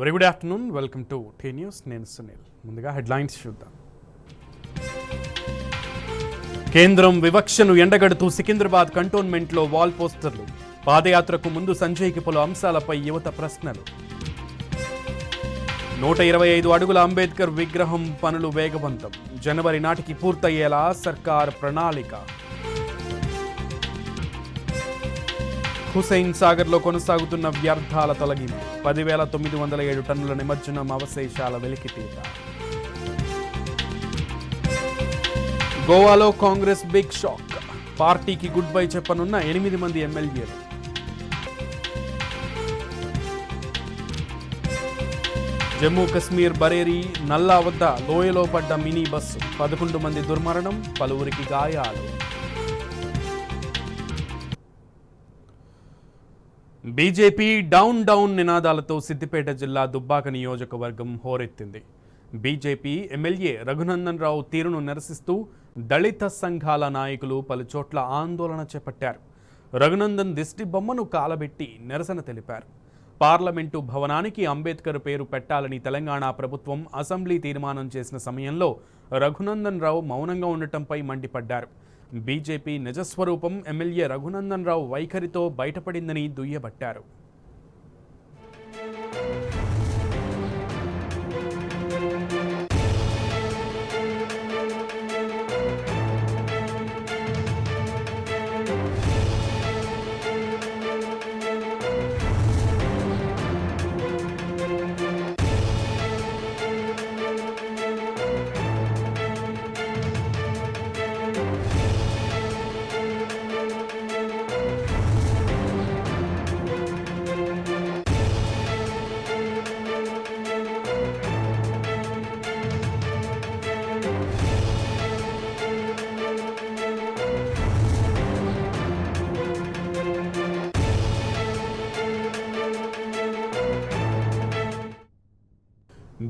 Very good afternoon, welcome to T news. నేను సునీల్. ముందుగా headlines చూద్దాం. కేంద్రం వివక్షను ఎండగడుతూ సికింద్రాబాద్ కంటోన్మెంట్లో వాల్ పోస్టర్లు. పాదయాత్రకు ముందు సంజయ్కి పలు అంశాలపై యువత ప్రశ్నలు. 125 అడుగుల అంబేద్కర్ విగ్రహం పనులు వేగవంతం. జనవరి నాటికి పూర్తయ్యేలా సర్కార్ ప్రణాళిక. హుసైన్ సాగర్లో కొనసాగుతున్న వ్యర్థాల తొలగింపు. 10,907 టన్నుల నిమజ్జనం అవశేషాల వెలికితీత. గోవాలో కాంగ్రెస్ బిగ్ షాక్. పార్టీకి గుడ్ బై చెప్పనున్న 8 మంది ఎమ్మెల్యేలు. జమ్మూ కశ్మీర్ బరేరీ నల్లా వద్ద లోయలో పడ్డ మినీ బస్సు. 11 మంది దుర్మరణం, పలువురికి గాయాలు. బీజేపీ డౌన్ డౌన్ నినాదాలతో సిద్దిపేట జిల్లా దుబ్బాక నియోజకవర్గం హోరెత్తింది. బీజేపీ ఎమ్మెల్యే రఘునందన్ రావు తీరును నిరసిస్తూ దళిత సంఘాల నాయకులు పలుచోట్ల ఆందోళన చేపట్టారు. రఘునందన్ దిష్టి బొమ్మను కాలబెట్టి నిరసన తెలిపారు. పార్లమెంటు భవనానికి అంబేద్కర్ పేరు పెట్టాలని తెలంగాణ ప్రభుత్వం అసెంబ్లీ తీర్మానం చేసిన సమయంలో రఘునందన్ రావు మౌనంగా ఉండటంపై మండిపడ్డారు. బీజేపీ నిజస్వరూపం ఎమ్మెల్యే రఘునందన్ రావు వైఖరితో బయటపడిందని దుయ్యబట్టారు.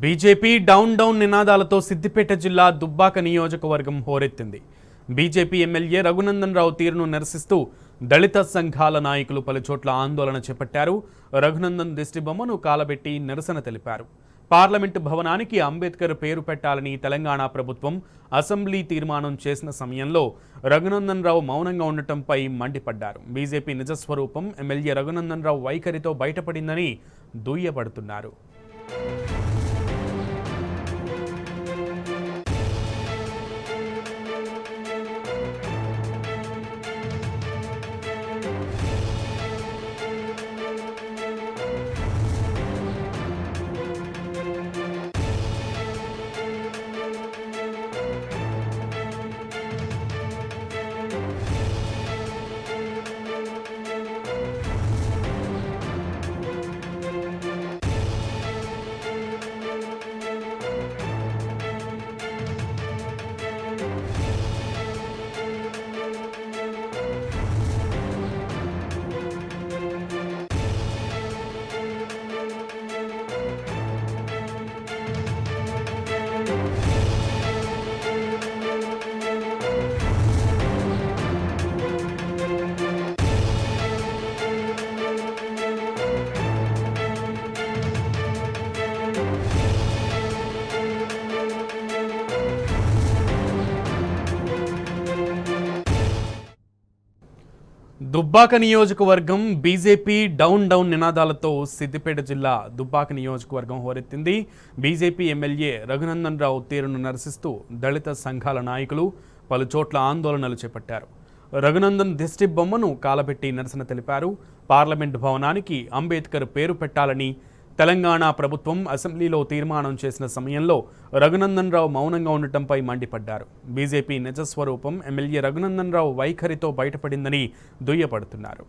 బీజేపీ డౌన్ డౌన్ నినాదాలతో సిద్దిపేట జిల్లా దుబ్బాక నియోజకవర్గం హోరెత్తింది. బీజేపీ ఎమ్మెల్యే రఘునందన్ రావు తీరును నిరసిస్తూ దళిత సంఘాల నాయకులు పలుచోట్ల ఆందోళన చేపట్టారు. రఘునందన్ దిష్టి బొమ్మను కాలబెట్టి నిరసన తెలిపారు. పార్లమెంటు భవనానికి అంబేద్కర్ పేరు పెట్టాలని తెలంగాణ ప్రభుత్వం అసెంబ్లీ తీర్మానం చేసిన సమయంలో రఘునందన్ రావు మౌనంగా ఉండటంపై మండిపడ్డారు. బీజేపీ నిజస్వరూపం ఎమ్మెల్యే రఘునందన్ రావు వైఖరితో బయటపడిందని దుయ్యబడుతున్నారు. దుబ్బాక నియోజకవర్గం బీజేపీ డౌన్ డౌన్ నినాదాలతో సిద్దిపేట జిల్లా దుబ్బాక నియోజకవర్గం హోరెత్తింది. బీజేపీ ఎమ్మెల్యే రఘునందన్ రావు తీరును నిరసిస్తూ దళిత సంఘాల నాయకులు పలుచోట్ల ఆందోళనలు చేపట్టారు. రఘునందన్ దిష్టి బొమ్మను కాలబెట్టి నిరసన తెలిపారు. పార్లమెంటు భవనానికి అంబేద్కర్ పేరు పెట్టాలని తెలంగాణ ప్రభుత్వం అసెంబ్లీలో తీర్మానం చేసిన సమయంలో రఘునందన్ రావు మౌనంగా ఉండటంపై మండిపడ్డారు. బీజేపీ నిజస్వరూపం ఎమ్మెల్యే రఘునందన్ రావు వైఖరితో బయటపడిందని దుయ్యబడుతున్నారు.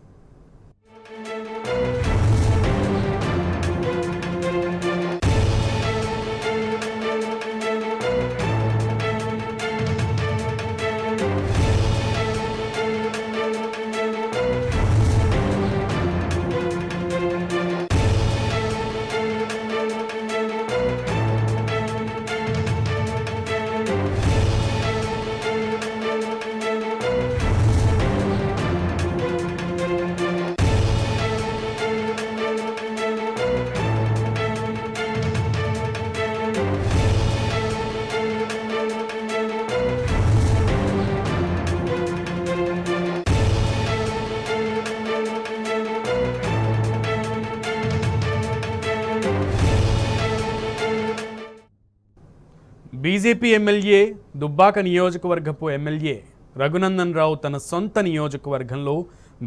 బీజేపీ ఎమ్మెల్యే దుబ్బాక నియోజకవర్గపు ఎమ్మెల్యే రఘునందన్ రావు తన సొంత నియోజకవర్గంలో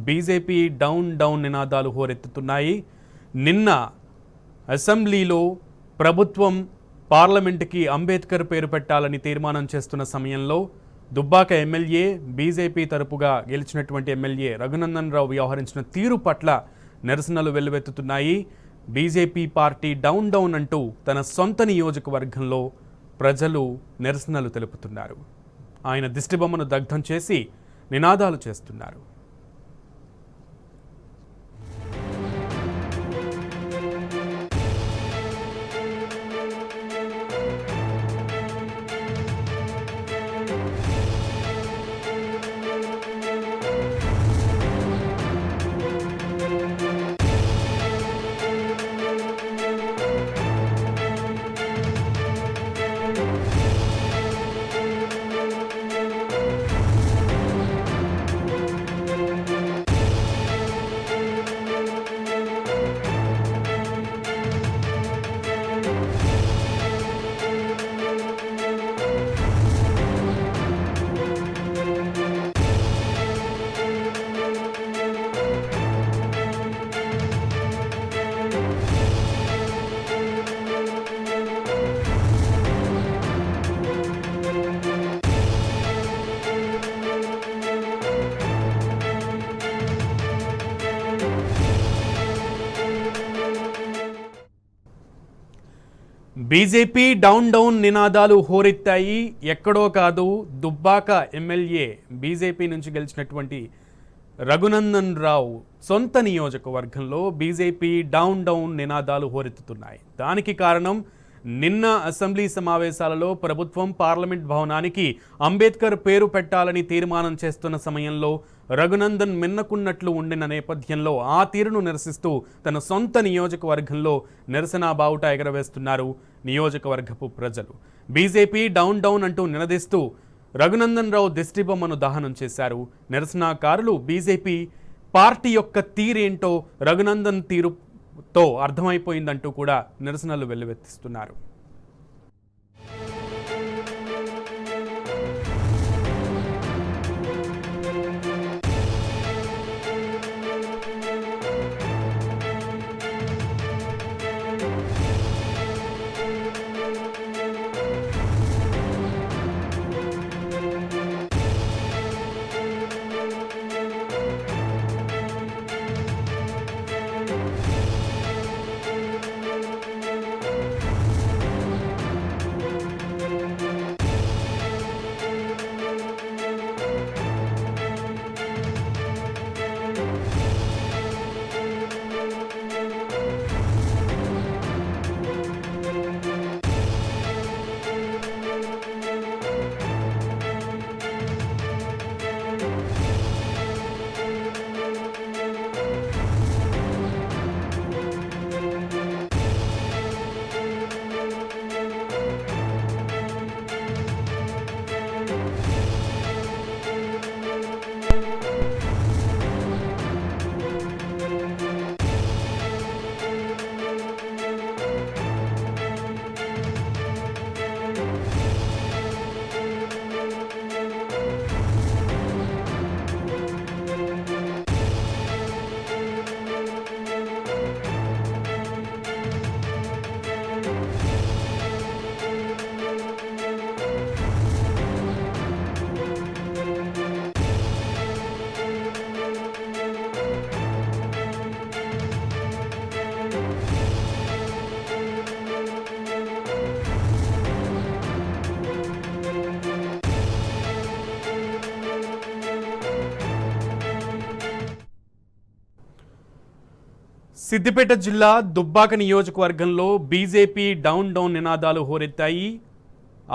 బీజేపీ డౌన్ డౌన్ నినాదాలు హోరెత్తుతున్నాయి. నిన్న అసెంబ్లీలో ప్రభుత్వం పార్లమెంటుకి అంబేద్కర్ పేరు పెట్టాలని తీర్మానం చేస్తున్న సమయంలో దుబ్బాక ఎమ్మెల్యే బీజేపీ తరపుగా గెలిచినటువంటి ఎమ్మెల్యే రఘునందన్ రావు వ్యవహరించిన తీరు పట్ల నిరసనలు వెల్లువెత్తుతున్నాయి. బీజేపీ పార్టీ డౌన్ డౌన్ అంటూ తన సొంత నియోజకవర్గంలో ప్రజలు నిరసనలు తెలుపుతున్నారు. ఆయన దిష్టిబొమ్మను దగ్ధం చేసి నినాదాలు చేస్తున్నారు. బీజేపీ డౌన్ డౌన్ నినాదాలు హోరెత్తాయి. ఎక్కడో కాదు, దుబ్బాక ఎమ్మెల్యే బీజేపీ నుంచి గెలిచినటువంటి రఘునందన్ రావు సొంత నియోజకవర్గంలో బీజేపీ డౌన్ డౌన్ నినాదాలు హోరెత్తుతున్నాయి. దానికి కారణం నిన్న అసెంబ్లీ సమావేశాలలో ప్రభుత్వం పార్లమెంట్ భవనానికి అంబేద్కర్ పేరు పెట్టాలని తీర్మానం చేస్తున్న సమయంలో రఘునందన్ మిన్నకున్నట్లు ఉండిన నేపథ్యంలో ఆ తీరును నిరసిస్తూ తన సొంత నియోజకవర్గంలో నిరసన బావుట ఎగరవేస్తున్నారు నియోజకవర్గపు ప్రజలు. బీజేపీ డౌన్ డౌన్ అంటూ నినదిస్తూ రఘునందన్ రావు దిష్టిబొమ్మను దహనం చేశారు. నిరసనకారులు బీజేపీ పార్టీ యొక్క తీరేంటో రఘునందన్ తీరుతో అర్థమైపోయిందంటూ కూడా నిరసనలు వెల్లువెత్తిస్తున్నారు. సిద్దిపేట జిల్లా దుబ్బాక నియోజకవర్గంలో బీజేపీ డౌన్ డౌన్ నినాదాలు హోరెత్తాయి.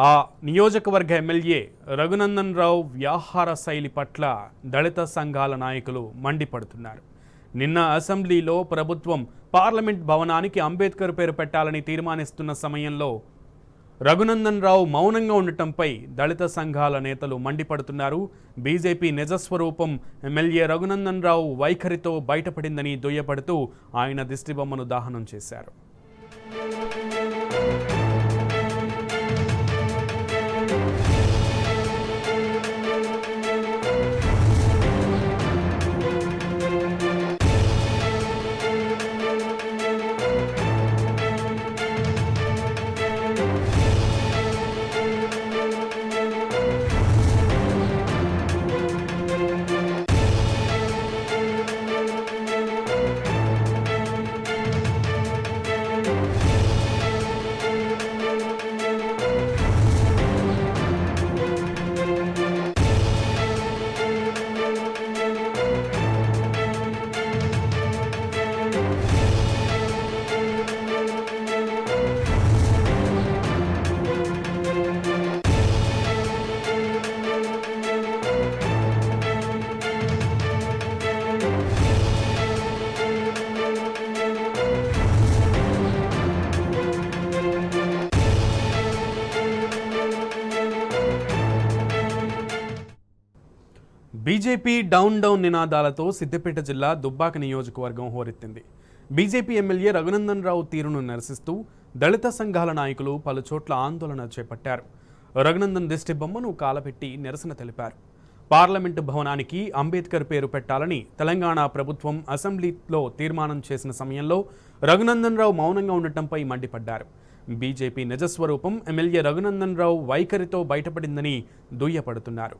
ఆ నియోజకవర్గ ఎమ్మెల్యే రఘునందన్ రావు వ్యవహార శైలి పట్ల దళిత సంఘాల నాయకులు మండిపడుతున్నారు. నిన్న అసెంబ్లీలో ప్రభుత్వం పార్లమెంట్ భవనానికి అంబేద్కర్ పేరు పెట్టాలని తీర్మానిస్తున్న సమయంలో రఘునందన్ రావు మౌనంగా ఉండటంపై దళిత సంఘాల నేతలు మండిపడుతున్నారు. బీజేపీ నిజస్వరూపం ఎమ్మెల్యే రఘునందన్ రావు వైఖరితో బయటపడిందని దుయ్యపడుతూ ఆయన దిష్టిబొమ్మను దహనం చేశారు. బీజేపీ డౌన్ నినాదాలతో సిద్దిపేట జిల్లా దుబ్బాక నియోజకవర్గం హోరెత్తింది. బీజేపీ ఎమ్మెల్యే రఘునందన్ రావు తీరును నిరసిస్తూ దళిత సంఘాల నాయకులు పలు చోట్ల ఆందోళన చేపట్టారు. రఘునందన్ దిష్టి బొమ్మను కాలపెట్టి నిరసన తెలిపారు. పార్లమెంటు భవనానికి అంబేద్కర్ పేరు పెట్టాలని తెలంగాణ ప్రభుత్వం అసెంబ్లీలో తీర్మానం చేసిన సమయంలో రఘునందన్ రావు మౌనంగా ఉండటంపై మండిపడ్డారు. బీజేపీ నిజస్వరూపం ఎమ్మెల్యే రఘునందన్ రావు వైఖరితో బయటపడిందని దుయ్యపడుతున్నారు.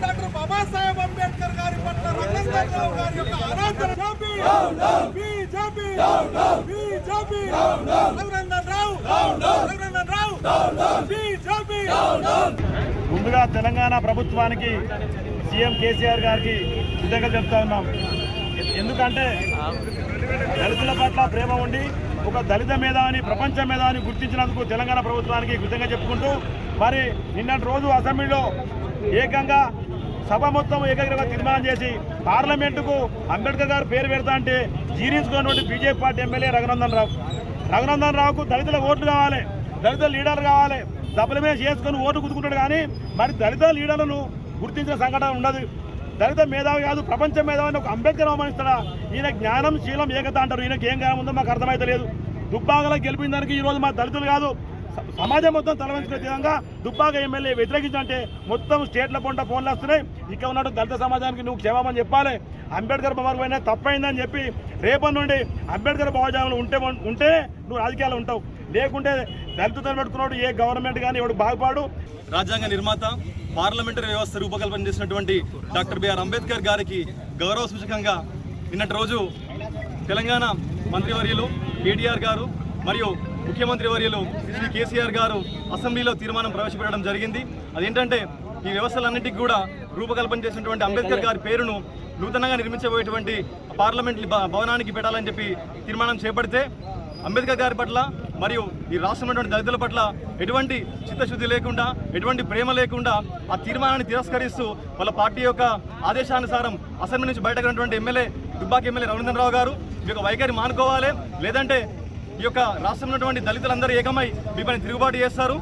డాక్టర్ బాబాసాహెబ్ అంబేద్కర్ గారి పట్ల రఘునందన్ రావు గారి యొక్క అనాదరణ బీజేపీ రఘునందన్ రావు బీజేపీ. ముందుగా తెలంగాణ ప్రభుత్వానికి సీఎం కేసీఆర్ గారికి కృతజ్ఞతలు చెప్తా ఉన్నాం. ఎందుకంటే దళితుల పట్ల ప్రేమ ఉండి ఒక దళిత మేధావిని ప్రపంచ మేధావిని గుర్తించినందుకు తెలంగాణ ప్రభుత్వానికి కృతజ్ఞత చెప్పుకుంటూ మరి నిన్నటి రోజు అసెంబ్లీలో ఏకంగా సభ మొత్తం ఏకగ్రీవంగా తీర్మానం చేసి పార్లమెంటుకు అంబేద్కర్ గారు పేరు పెడతా అంటే జీర్ణించుకున్నటువంటి బీజేపీ పార్టీ ఎమ్మెల్యే రఘునందన్ రావుకు దళితుల ఓట్లు కావాలి, దళిత లీడర్లు కావాలి. సప్లిమెంట్ చేసుకొని ఓటు కుదుకుంటాడు కానీ మరి దళిత లీడర్లను గుర్తించిన సంఘటన ఉండదు. దళిత మేధావి కాదు, ప్రపంచ మేధావిని ఒక అంబేద్కర్ అవమానిస్తాడా? ఈయన జ్ఞానం శీలం ఏకత అంటారు. ఈయనకి ఏం జ్ఞానం ఉందో మాకు అర్థమైతే లేదు. దుబ్బాకలో గెలిపిన దానికి ఈరోజు మా దళితులు కాదు సమాజం మొత్తం తలవంచుకునే విధంగా దుబ్బాక ఎమ్మెల్యే వ్యతిరేకించంటే మొత్తం స్టేట్ల పొంట ఫోన్లు వస్తున్నాయి. ఇక్కడ ఉన్నట్టు దళిత సమాజానికి నువ్వు క్షమాపణ చెప్పాలి. అంబేద్కర్ భవన్ పోయినా తప్పైందని చెప్పి రేపటి నుండి అంబేద్కర్ భావజాలంలో ఉంటే నువ్వు రాజకీయాలు ఉంటావు, లేకుంటే దళితులను పెట్టుకున్నాడు ఏ గవర్నమెంట్ కానీ ఎవడు బాగుపాడు. రాజ్యాంగ నిర్మాత పార్లమెంటరీ వ్యవస్థ రూపకల్పన చేసినటువంటి డాక్టర్ బిఆర్ అంబేద్కర్ గారికి గౌరవ సూచకంగా నిన్నటి రోజు తెలంగాణ మంత్రివర్యులు కేటీఆర్ గారు మరియు ముఖ్యమంత్రి వర్యులు శ్రీ కేసీఆర్ గారు అసెంబ్లీలో తీర్మానం ప్రవేశపెట్టడం జరిగింది. అదేంటంటే ఈ వ్యవస్థలన్నింటికి కూడా రూపకల్పన చేసినటువంటి అంబేద్కర్ గారి పేరును నూతనంగా నిర్మించబోయేటువంటి పార్లమెంట్ భవనానికి పెట్టాలని చెప్పి తీర్మానం చేపడితే అంబేద్కర్ గారి పట్ల మరియు ఈ రాష్ట్రంలో దళితుల పట్ల ఎటువంటి చిత్తశుద్ధి లేకుండా ఎటువంటి ప్రేమ లేకుండా ఆ తీర్మానాన్ని తిరస్కరిస్తూ వాళ్ళ పార్టీ యొక్క ఆదేశానుసారం అసెంబ్లీ నుంచి బయటకు ఉన్నటువంటి ఎమ్మెల్యే దుబ్బాక ఎమ్మెల్యే రఘునందన్ రావు గారు ఈ యొక్క వైఖరి మానుకోవాలి, లేదంటే ఈ యొక్క రాష్ట్రంలో ఉన్నటువంటి దళితులందరూ ఏకమై మీ పని తిరుగుబాటు చేస్తారు.